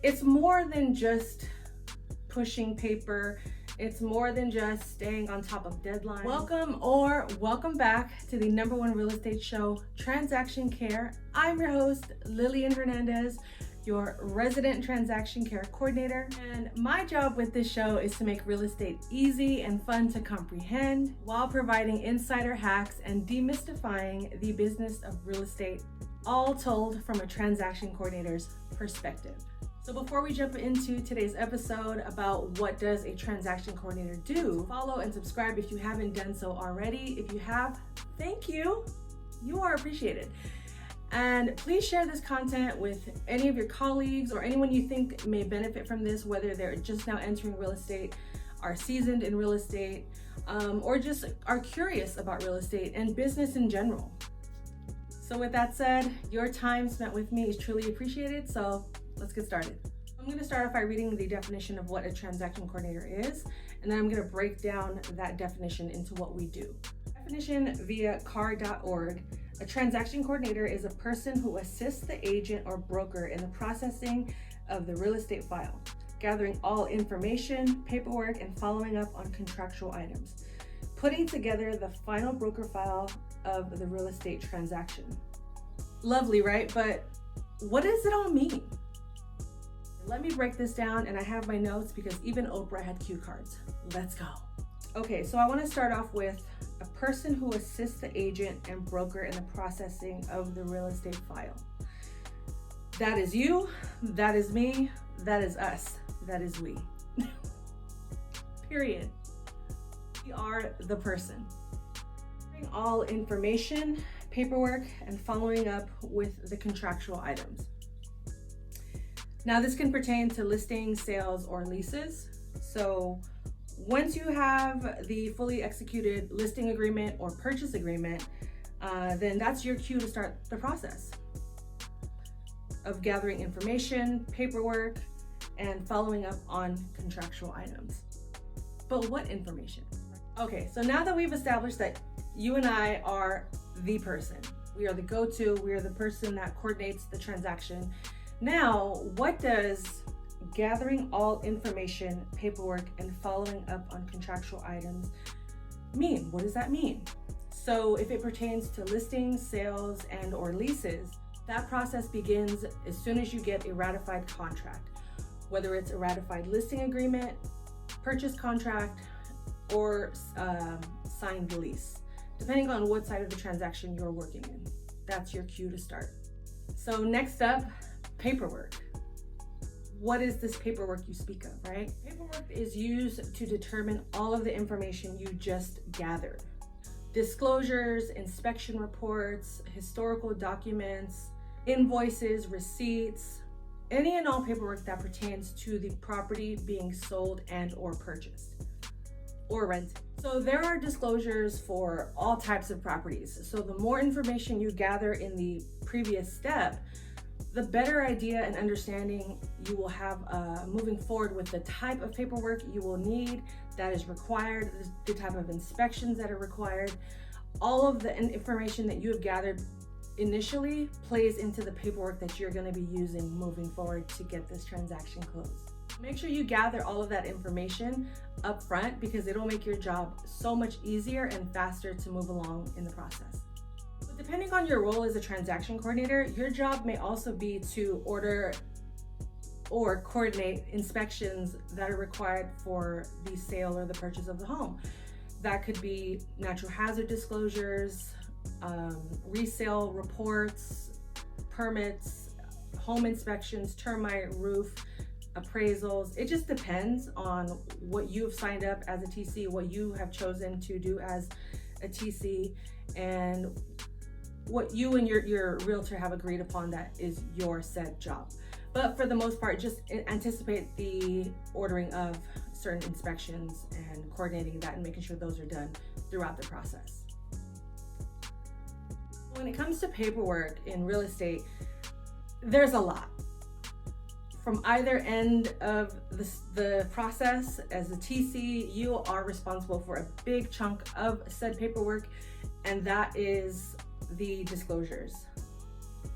It's more than just pushing paper. It's more than just staying on top of deadlines. Welcome back to the #1 real estate show, Transaction Care. I'm your host, Lillian Hernandez, your resident transaction care coordinator. And my job with this show is to make real estate easy and fun to comprehend while providing insider hacks and demystifying the business of real estate, all told from a transaction coordinator's perspective. So before we jump into today's episode about what does a transaction coordinator do, follow and subscribe if you haven't done so already. If you have, thank you. You are appreciated. And please share this content with any of your colleagues or anyone you think may benefit from this, whether they're just now entering real estate, are seasoned in real estate, or just are curious about real estate and business in general. So with that said, your time spent with me is truly appreciated. So let's get started. I'm going to start off by reading the definition of what a transaction coordinator is, and then I'm going to break down that definition into what we do. Definition via car.org. A transaction coordinator is a person who assists the agent or broker in the processing of the real estate file, gathering all information, paperwork, and following up on contractual items, putting together the final broker file of the real estate transaction. Lovely, right? But what does it all mean? Let me break this down, and I have my notes because even Oprah had cue cards. Let's go. Okay, so I want to start off with a person who assists the agent and broker in the processing of the real estate file. That is you, that is me, that is us, that is we. Period. We are the person. All information, paperwork, and following up with the contractual items. Now, this can pertain to listings, sales, or leases. So once you have the fully executed listing agreement or purchase agreement, then that's your cue to start the process of gathering information, paperwork, and following up on contractual items. But what information? Okay, so now that we've established that you and I are the person, we are the go-to, we are the person that coordinates the transaction. Now, what does gathering all information, paperwork, and following up on contractual items mean? What does that mean? So if it pertains to listings, sales, and or leases, that process begins as soon as you get a ratified contract, whether it's a ratified listing agreement, purchase contract, or signed lease, depending on what side of the transaction you're working in. That's your cue to start. So next up, paperwork. What is this paperwork you speak of, right? Paperwork is used to determine all of the information you just gathered. Disclosures, inspection reports, historical documents, invoices, receipts, any and all paperwork that pertains to the property being sold and or purchased or rented. So there are disclosures for all types of properties. So the more information you gather in the previous step, the better idea and understanding you will have moving forward with the type of paperwork you will need that is required, the type of inspections that are required. All of the information that you have gathered initially plays into the paperwork that you're going to be using moving forward to get this transaction closed. Make sure you gather all of that information up front because it'll make your job so much easier and faster to move along in the process. Depending on your role as a transaction coordinator, your job may also be to order or coordinate inspections that are required for the sale or the purchase of the home. That could be natural hazard disclosures, resale reports, permits, home inspections, termite, roof, appraisals. It just depends on what you've signed up as a TC, what you have chosen to do as a TC, and what you and your realtor have agreed upon that is your said job. But for the most part, just anticipate the ordering of certain inspections and coordinating that and making sure those are done throughout the process. When it comes to paperwork in real estate, there's a lot. From either end of the process, as a TC, you are responsible for a big chunk of said paperwork, and that is the disclosures.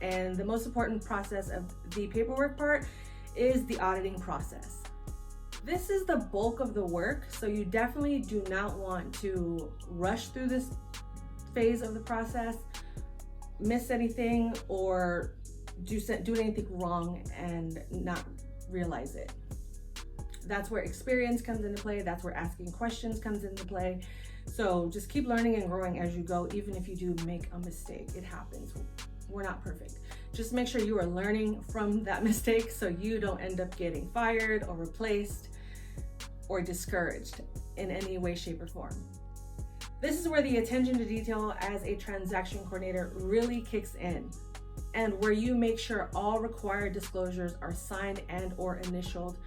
And the most important process of the paperwork part is the auditing process. This is the bulk of the work, so you definitely do not want to rush through this phase of the process, miss anything, or do anything wrong and not realize it. That's where experience comes into play. That's where asking questions comes into play. So just keep learning and growing as you go. Even if you do make a mistake, it happens. We're not perfect. Just make sure you are learning from that mistake so you don't end up getting fired or replaced or discouraged in any way, shape, or form. This is where the attention to detail as a transaction coordinator really kicks in, and where you make sure all required disclosures are signed and or initialed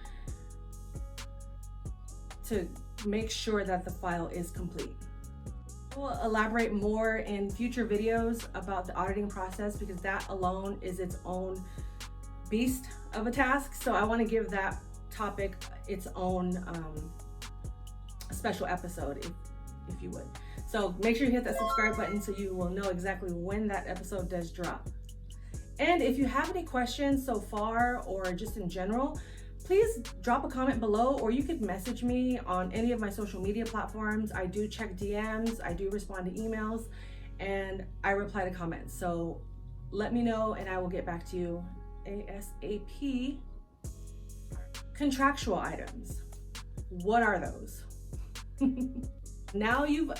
to make sure that the file is complete. We'll elaborate more in future videos about the auditing process because that alone is its own beast of a task. So I want to give that topic its own special episode, if you would. So make sure you hit that subscribe button so you will know exactly when that episode does drop. And if you have any questions so far or just in general, please drop a comment below, or you could message me on any of my social media platforms. I do check DMs, I do respond to emails, and I reply to comments. So let me know and I will get back to you ASAP. Contractual items. What are those? Now you've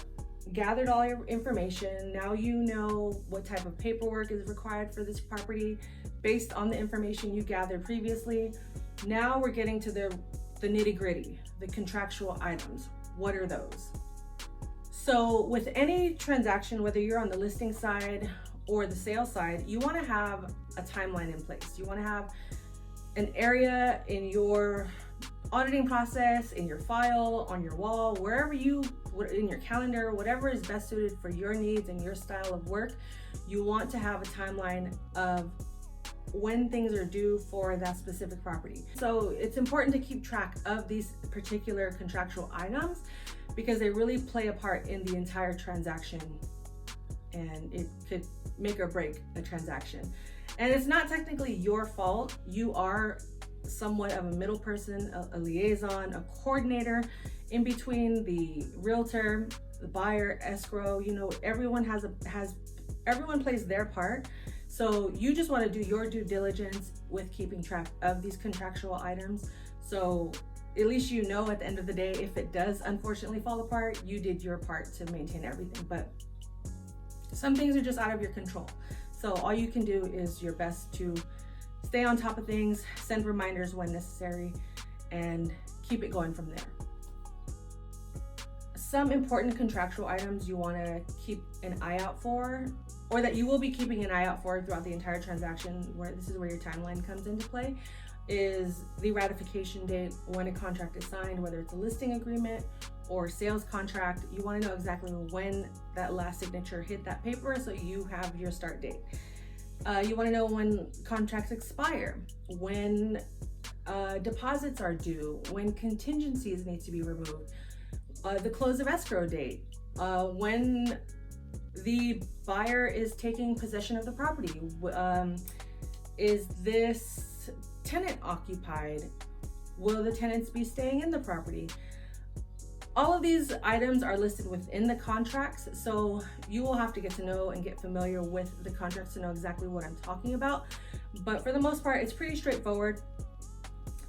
gathered all your information. Now you know what type of paperwork is required for this property based on the information you gathered previously. Now we're getting to the nitty-gritty, the contractual items. What are those? So with any transaction, whether you're on the listing side or the sales side, you want to have a timeline in place. You want to have an area in your auditing process, in your file, on your wall, wherever in your calendar, whatever is best suited for your needs and your style of work. You want to have a timeline of when things are due for that specific property. So it's important to keep track of these particular contractual items because they really play a part in the entire transaction, and it could make or break a transaction. And it's not technically your fault. You are somewhat of a middle person, a liaison, a coordinator in between the realtor, the buyer, escrow. You know, everyone everyone plays their part. So you just want to do your due diligence with keeping track of these contractual items. So at least you know at the end of the day, if it does unfortunately fall apart, you did your part to maintain everything. But some things are just out of your control. So all you can do is your best to stay on top of things, send reminders when necessary, and keep it going from there. Some important contractual items you want to keep an eye out for, or that you will be keeping an eye out for throughout the entire transaction, where this is where your timeline comes into play, is the ratification date when a contract is signed, whether it's a listing agreement or sales contract. You want to know exactly when that last signature hit that paper so you have your start date. You want to know when contracts expire, when deposits are due, when contingencies need to be removed, the close of escrow date, when the buyer is taking possession of the property. Is this tenant occupied? Will the tenants be staying in the property? All of these items are listed within the contracts, so you will have to get to know and get familiar with the contracts to know exactly what I'm talking about. But for the most part, it's pretty straightforward,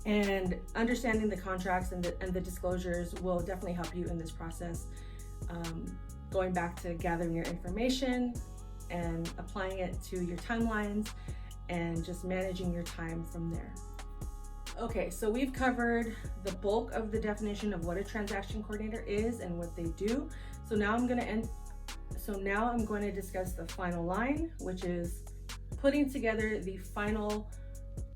and understanding the contracts and the disclosures will definitely help you in this process. Going back to gathering your information and applying it to your timelines and just managing your time from there. Okay, so we've covered the bulk of the definition of what a transaction coordinator is and what they do. So now I'm going to discuss the final line, which is putting together the final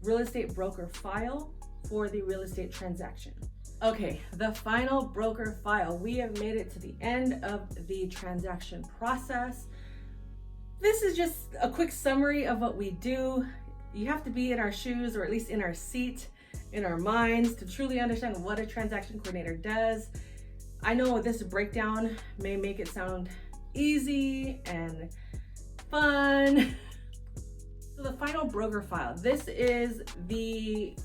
real estate broker file for the real estate transaction. Okay, the final broker file. We have made it to the end of the transaction process. This is just a quick summary of what we do. You have to be in our shoes, or at least in our seat, in our minds, to truly understand what a transaction coordinator does. I know this breakdown may make it sound easy and fun. So the final broker file. This is the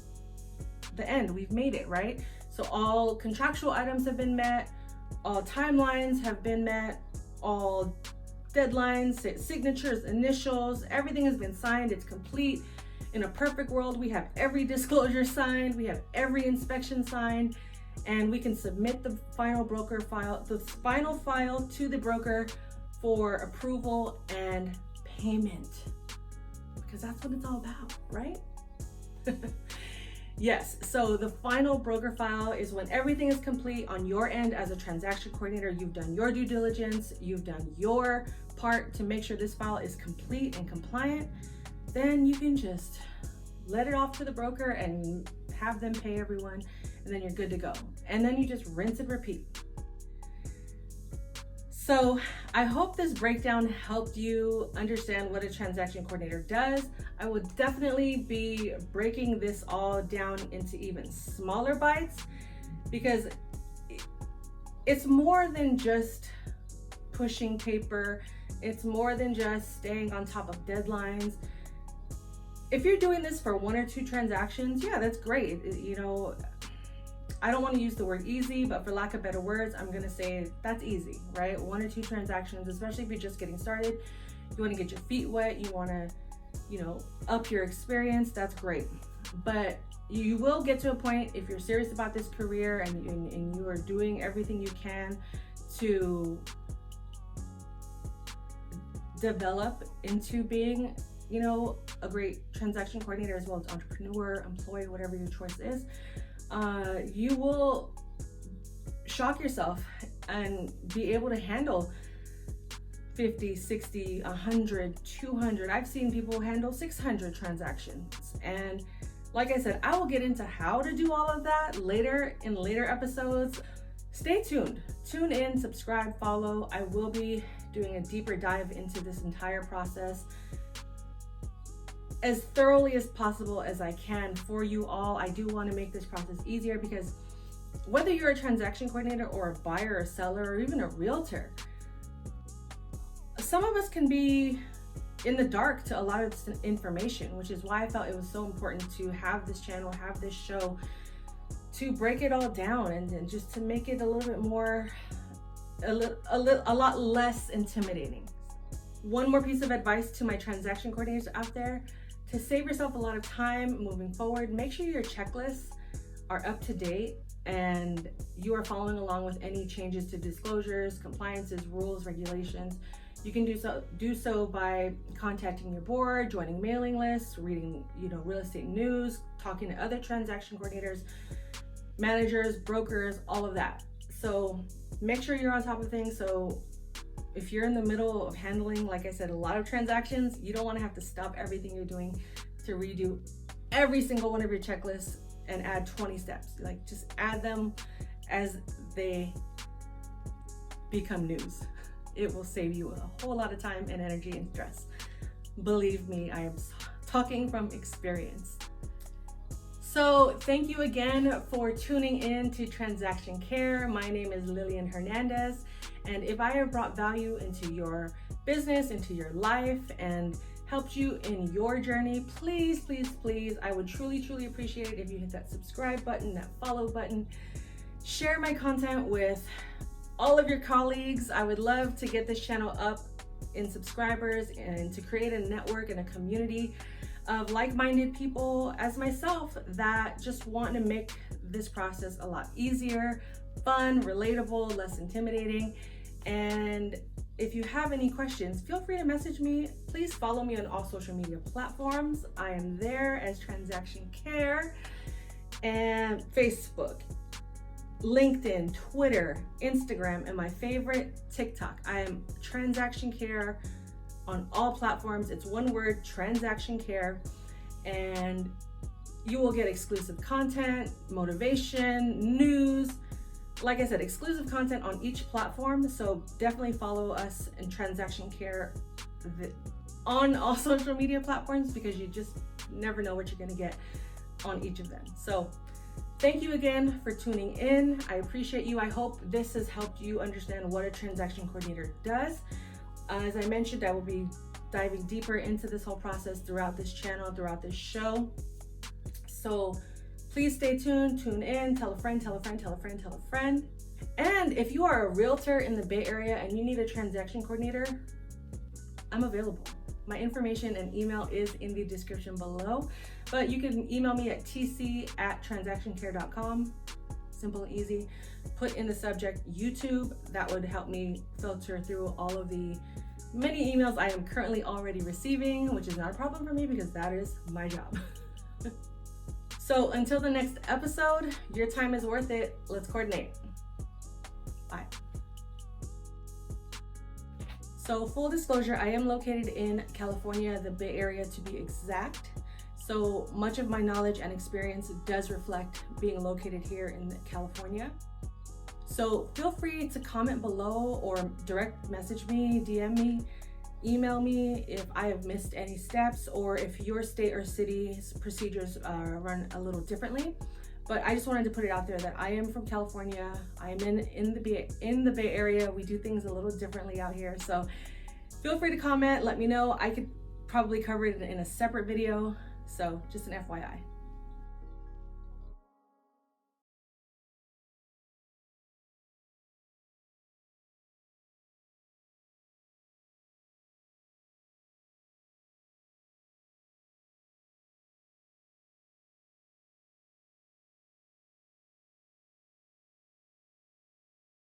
the end. We've made it, right? So all contractual items have been met, all timelines have been met, all deadlines, signatures, initials, everything has been signed. It's complete. In a perfect world, we have every disclosure signed, we have every inspection signed, and we can submit the final file to the broker for approval and payment, because that's what it's all about, right? Yes, so the final broker file is when everything is complete on your end as a transaction coordinator. You've done your due diligence, you've done your part to make sure this file is complete and compliant. Then you can just let it off to the broker and have them pay everyone, and then you're good to go. And then you just rinse and repeat. So I hope this breakdown helped you understand what a transaction coordinator does. I would definitely be breaking this all down into even smaller bites, because it's more than just pushing paper. It's more than just staying on top of deadlines. If you're doing this for 1 or 2 transactions, yeah, that's great. You know, I don't want to use the word easy, but for lack of better words, I'm going to say that's easy, right? 1 or 2 transactions, especially if you're just getting started. You want to get your feet wet. You want to, you know, up your experience. That's great. But you will get to a point, if you're serious about this career and you are doing everything you can to develop into being, you know, a great transaction coordinator, as well as entrepreneur, employee, whatever your choice is, you will shock yourself and be able to handle 50, 60, 100, 200. I've seen people handle 600 transactions. And like I said, I will get into how to do all of that later in later episodes. Stay tuned. Tune in, subscribe, follow. I will be doing a deeper dive into this entire process as thoroughly as possible as I can for you all. I do want to make this process easier, because whether you're a transaction coordinator or a buyer or seller or even a realtor, some of us can be in the dark to a lot of this information, which is why I felt it was so important to have this channel, have this show, to break it all down and just to make it a little bit more, a lot less intimidating. One more piece of advice to my transaction coordinators out there: to save yourself a lot of time moving forward, make sure your checklists are up to date and you are following along with any changes to disclosures, compliances, rules, regulations. You can do so by contacting your board, joining mailing lists, reading, you know, real estate news, talking to other transaction coordinators, managers, brokers, all of that. So make sure you're on top of things. So if you're in the middle of handling, like I said, a lot of transactions, you don't want to have to stop everything you're doing to redo every single one of your checklists and add 20 steps. Like, just add them as they become news. It will save you a whole lot of time and energy and stress. Believe me, I am talking from experience. So thank you again for tuning in to Transaction Care. My name is Lillian Hernandez, and if I have brought value into your business, into your life, and helped you in your journey, please, please, please, I would truly, truly appreciate it if you hit that subscribe button, that follow button, share my content with all of your colleagues. I would love to get this channel up in subscribers and to create a network and a community of like-minded people as myself that just want to make this process a lot easier, fun, relatable, less intimidating. And if you have any questions, feel free to message me. Please follow me on all social media platforms. I am there as Transaction Care, and Facebook, LinkedIn, Twitter, Instagram, and my favorite, TikTok. I am Transaction Care on all platforms. It's one word, Transaction Care, and you will get exclusive content, motivation, news. Like I said, exclusive content on each platform. So definitely follow us in Transaction Care on all social media platforms, because you just never know what you're going to get on each of them. So thank you again for tuning in. I appreciate you. I hope this has helped you understand what a transaction coordinator does. As I mentioned, I will be diving deeper into this whole process throughout this channel, throughout this show. So Please stay tuned, tune in, tell a friend, tell a friend, tell a friend, tell a friend. And if you are a realtor in the Bay Area and you need a transaction coordinator, I'm available. My information and email is in the description below, but you can email me at tc@transactioncare.com. Simple and easy. Put in the subject YouTube. That would help me filter through all of the many emails I am currently already receiving, which is not a problem for me because that is my job. So until the next episode, your time is worth it. Let's coordinate. Bye. So full disclosure, I am located in California, the Bay Area to be exact. So much of my knowledge and experience does reflect being located here in California. So feel free to comment below or direct message me, DM me, email me if I have missed any steps or if your state or city's procedures run a little differently. But I just wanted to put it out there that I am from California. I am in the Bay Area. We do things a little differently out here. So feel free to comment, let me know. I could probably cover it in a separate video. So just an FYI.